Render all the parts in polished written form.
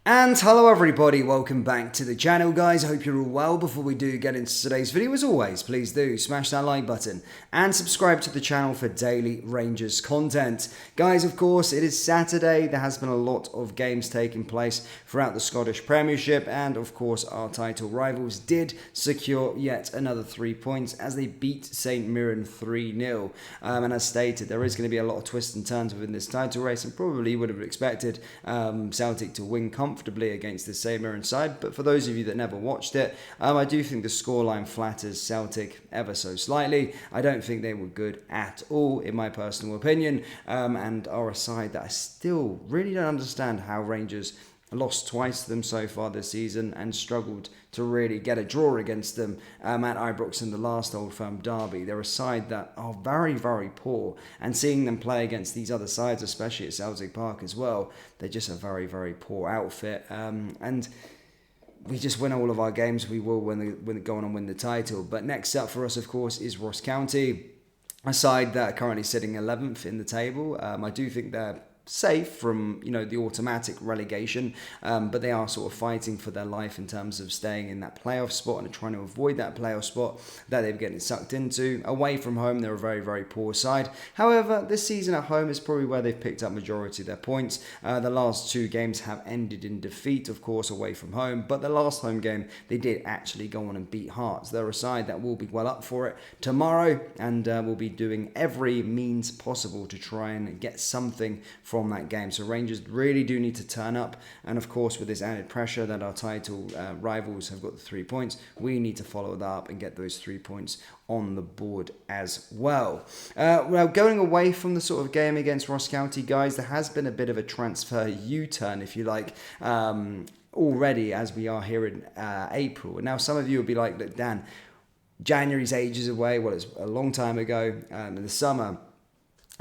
And hello everybody, welcome back to the channel guys. I hope you're all well. Before we do get into today's video, as always, please do smash that like button and subscribe to the channel for daily Rangers content. Guys, of course, it is Saturday. There has been a lot of games taking place throughout the Scottish Premiership, and of course our title rivals did secure yet another 3 points as they beat St Mirren 3-0. And as stated, there is going to be a lot of twists and turns within this title race, and probably would have expected Celtic to win comfortably against the St Mirren side, but for those of you that never watched it, I do think the scoreline flatters Celtic ever so slightly. I don't think they were good at all, in my personal opinion, and are a side that I still really don't understand how Rangers lost twice to them so far this season and struggled to really get a draw against them at Ibrox in the last Old Firm derby. They're a side that are very, very poor, and seeing them play against these other sides, especially at Celtic Park as well, they're just a very, very poor outfit. And we just win all of our games. We will when they go on and win the title. But next up for us, of course, is Ross County, a side that are currently sitting 11th in the table. I do think they're safe from the automatic relegation, but they are sort of fighting for their life in terms of staying in that playoff spot and trying to avoid that playoff spot that they're getting sucked into. Away from home, they're a very, very poor side. However, this season at home is probably where they've picked up majority of their points. The last two games have ended in defeat, of course, away from home, but the last home game they did actually go on and beat Hearts. They're a side that will be well up for it tomorrow, and will be doing every means possible to try and get something from that game. So Rangers really do need to turn up, and of course with this added pressure that our title rivals have got the 3 points, we need to follow that up and get those 3 points on the board as well. Well, going away from the sort of game against Ross County, guys, there has been a bit of a transfer U-turn, if you like, already as we are here in April. And now some of you will be like, look, Dan, January's ages away. Well, it's a long time ago. In the summer,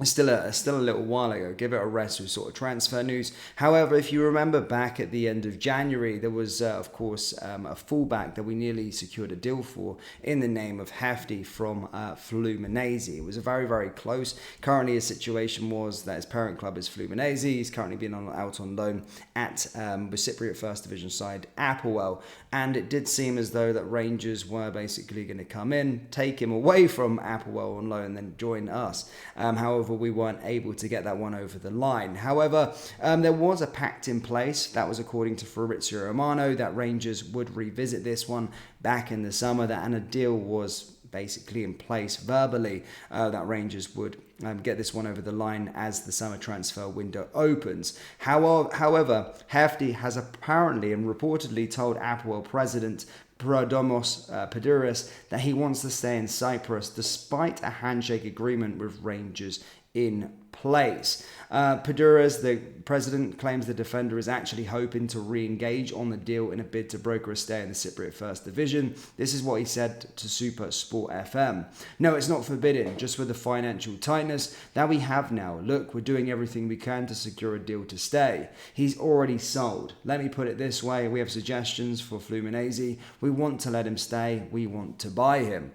still a little while ago. Give it a rest with sort of transfer news. However, if you remember back at the end of January, there was, of course, a fullback that we nearly secured a deal for in the name of Hefty from Fluminense. It was a very, very close. Currently, his situation was that his parent club is Fluminense. He's currently been out on loan at the Cypriot First Division side, Applewell. And it did seem as though that Rangers were basically going to come in, take him away from Applewell on loan, and then join us. However, we weren't able to get that one over the line. However, there was a pact in place that was according to Fabrizio Romano that Rangers would revisit this one back in the summer, and a deal was basically in place verbally that Rangers would get this one over the line as the summer transfer window opens. However, Hefty has apparently and reportedly told Applewell president Prodomos Paduras that he wants to stay in Cyprus despite a handshake agreement with Rangers in place. Paduras, the president, claims the defender is actually hoping to re-engage on the deal in a bid to broker a stay in the Cypriot First Division. This is what he said to Super Sport FM. No, it's not forbidden, just with the financial tightness that we have now. Look, we're doing everything we can to secure a deal to stay. He's already sold. Let me put it this way, we have suggestions for Fluminense. We want to let him stay. We want to buy him.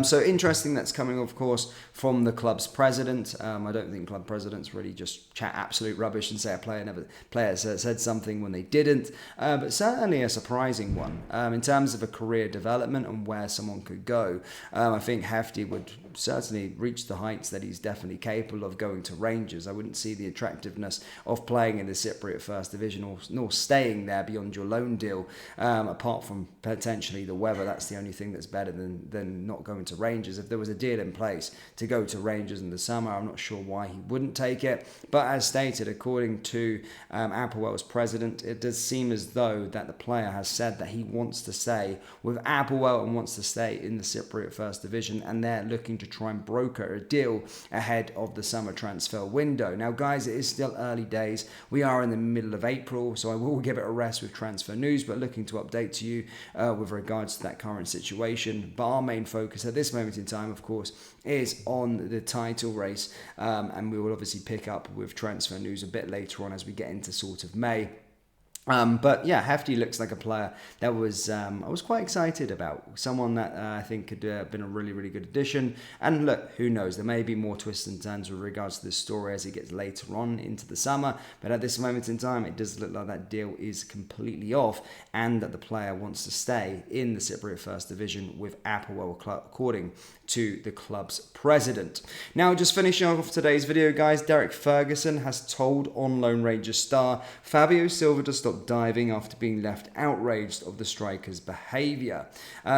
So interesting that's coming, of course, from the club's president. I don't think club presidents really just chat absolute rubbish and say a player said something when they didn't, but certainly a surprising one in terms of a career development and where someone could go. I think Hefty would certainly reach the heights that he's definitely capable of going to Rangers. I wouldn't see the attractiveness of playing in the Cypriot First Division nor staying there beyond your loan deal, apart from potentially the weather. That's the only thing that's better than not going to Rangers. If there was a deal in place to go to Rangers in the summer, I'm not sure why he wouldn't take it. But as stated, according to Applewell's president, it does seem as though that the player has said that he wants to stay with Applewell and wants to stay in the Cypriot First Division, and they're looking to try and broker a deal ahead of the summer transfer window. Now, guys, it is still early days. We are in the middle of April, so I will give it a rest with transfer news, but looking to update to you with regards to that current situation. But our main focus at this moment in time, of course, is on the title race, and we will obviously pick up with transfer news a bit later on as we get into sort of May. But yeah, Hefty looks like a player that was I was quite excited about. Someone that I think could have been a really, really good addition. And look, who knows? There may be more twists and turns with regards to this story as it gets later on into the summer. But at this moment in time, it does look like that deal is completely off and that the player wants to stay in the Cypriot First Division with Applewell, according to the club's president. Now, just finishing off today's video, guys, Derek Ferguson has told on Lone Rangers star Fabio Silva to stop diving after being left outraged of the striker's behaviour.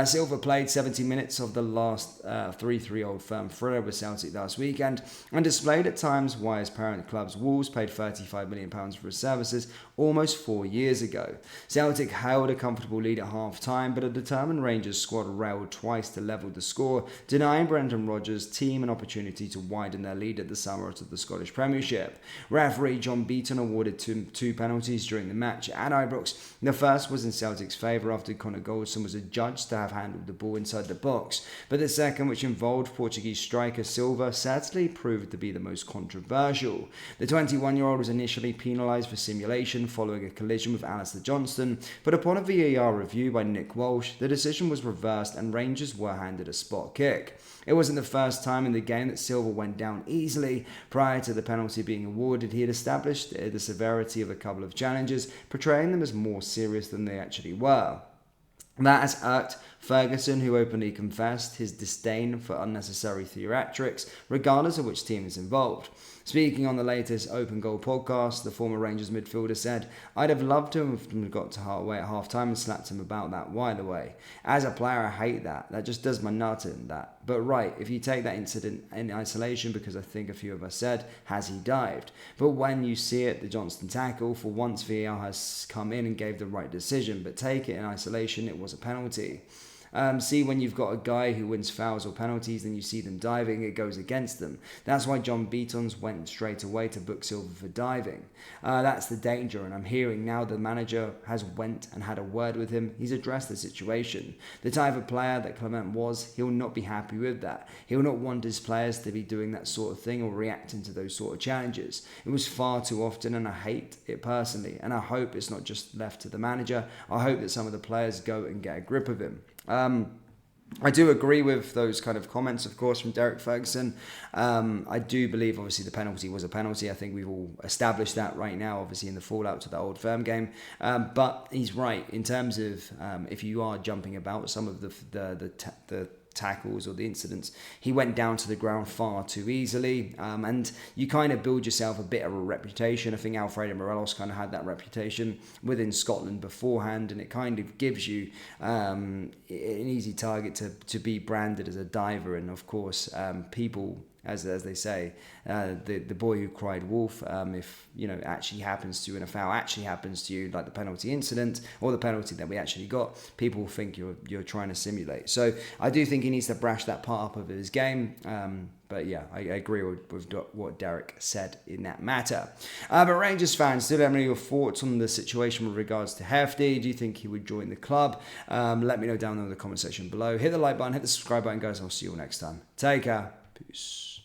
Silva played 70 minutes of the last 3-3 Old Firm thriller with Celtic last weekend and displayed at times why his parent club's Wolves paid £35 million for his services almost 4 years ago. Celtic held a comfortable lead at half-time, but a determined Rangers squad railed twice to level the score, denying Brendan Rodgers' team an opportunity to widen their lead at the summit of the Scottish Premiership. Referee John Beaton awarded two penalties during the match at Ibrox. The first was in Celtic's favour after Conor Goldson was adjudged to have handled the ball inside the box, but the second, which involved Portuguese striker Silva, sadly proved to be the most controversial. The 21-year-old was initially penalised for simulation following a collision with Alistair Johnston, but upon a VAR review by Nick Walsh, the decision was reversed and Rangers were handed a spot kick. It wasn't the first time in the game that Silva went down easily. Prior to the penalty being awarded, he had established the severity of a couple of challenges, portraying them as more serious than they actually were. That has irked Ferguson, who openly confessed his disdain for unnecessary theatrics, regardless of which team is involved. Speaking on the latest Open Goal podcast, the former Rangers midfielder said, "I'd have loved to have got to away at half-time and slapped him about that wide away. As a player, I hate that. That just does my nut in that. But right, if you take that incident in isolation, because I think a few of us said, has he dived? But when you see it, the Johnston tackle, for once VAR has come in and gave the right decision, but take it in isolation, it was a penalty." See, when you've got a guy who wins fouls or penalties and you see them diving, it goes against them. That's why John Beatons went straight away to book Silva for diving. That's the danger, and I'm hearing now the manager has went and had a word with him. He's addressed the situation. The type of player that Clement was, he'll not be happy with that. He'll not want his players to be doing that sort of thing or reacting to those sort of challenges. It was far too often, and I hate it personally, and I hope it's not just left to the manager. I hope that some of the players go and get a grip of him. I do agree with those kind of comments, of course, from Derek Ferguson. I do believe, obviously, the penalty was a penalty. I think we've all established that right now, obviously, in the fallout to the Old Firm game. But he's right in terms of if you are jumping about some of the tackles or the incidents, he went down to the ground far too easily, and you kind of build yourself a bit of a reputation. I think Alfredo Morelos kind of had that reputation within Scotland beforehand, and it kind of gives you an easy target to be branded as a diver. And of course, people, as they say, the boy who cried wolf, if actually happens to you and a foul actually happens to you, like the penalty incident or the penalty that we actually got, people will think you're trying to simulate. So I do think he needs to brush that part up of his game. But yeah, I agree with what Derek said in that matter. But Rangers fans, do let me know your thoughts on the situation with regards to Hefty. Do you think he would join the club? Let me know down in the comment section below. Hit the like button, hit the subscribe button, guys. I'll see you all next time. Take care. Peace.